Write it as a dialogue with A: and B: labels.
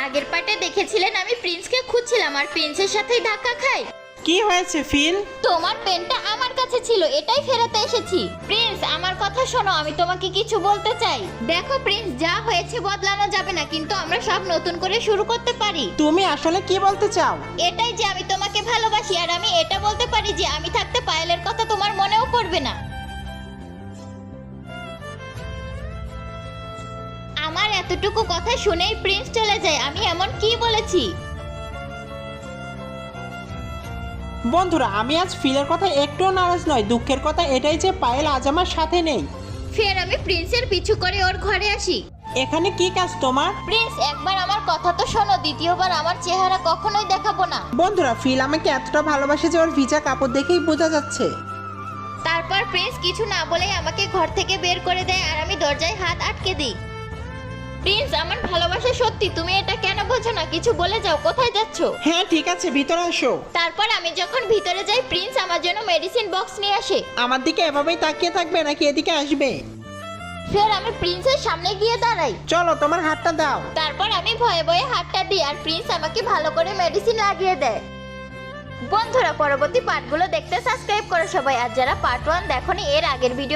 A: আগের পার্টে দেখেছিলেন আমি প্রিন্সকে খুঁজছিলাম আর প্রিন্সের সাথেই ধাক্কা খাই।
B: কি হয়েছে ফিল?
A: তোমার পেনটা আমার কাছে ছিল, এটাই ফেরাতে এসেছি। প্রিন্স আমার কথা শোনো, আমি তোমাকে কিছু বলতে চাই। দেখো প্রিন্স, যা হয়েছে বদলানো যাবে না, কিন্তু আমরা সব নতুন করে শুরু করতে পারি।
B: তুমি আসলে কি বলতে চাও?
A: এটাই যে আমি তোমাকে ভালোবাসি, আর আমি এটা বলতে পারি যে আমি থাকতে পায়েলের কথা তোমার মনেও পড়বে না। আমার এতটুকু কথা শুনেই প্রিন্স চলে যায়। আমি এমন কি বলেছি?
B: বন্ধুরা, আমি আজ ফিলের কথা একটুও নারাজ নয়। দুঃখের কথা এটাই যে পায়েল আজ আমার সাথে নেই।
A: ফের আমি প্রিন্সের পিছু করে ওর ঘরে আসি।
B: এখানে কি কাজ তোমার?
A: প্রিন্স একবার আমার কথা তো শোনো, দ্বিতীয়বার আমার চেহারা কখনোই দেখাবো না।
B: বন্ধুরা, ফিল আমাকে এতটা ভালোবাসে যে ওর ভিজা কাপড় দেখেই বোঝা যাচ্ছে।
A: তারপর প্রিন্স কিছু না বলেই আমাকে ঘর থেকে বের করে দেয় আর আমি দরজায় হাত আটকে দিই। প্রিন্স, আমার ভালোবাসা সত্যি, তুমি এটা কেন বোঝো না? কিছু বলে যাও, কোথায় যাচ্ছ?
B: হ্যাঁ ঠিক আছে, ভিতরে আসো।
A: তারপর আমি যখন ভিতরে যাই, প্রিন্স আমার জন্য মেডিসিন বক্স নিয়ে আসে।
B: আমার দিকে এভাবেই তাকিয়ে থাকবে নাকি এদিকে আসবে?
A: ফের আমি প্রিন্সের সামনে গিয়ে দাঁড়াই।
B: চলো তোমার হাতটা দাও।
A: তারপর আমি ভয়ে ভয়ে হাতটা দিই আর প্রিন্স আমাকে ভালো করে মেডিসিন লাগিয়ে দেয়। বন্ধুরা, পরবর্তী পার্টগুলো দেখতে সাবস্ক্রাইব করো সবাই, আর যারা পার্ট 1 দেখোনি এর আগের ভিডিও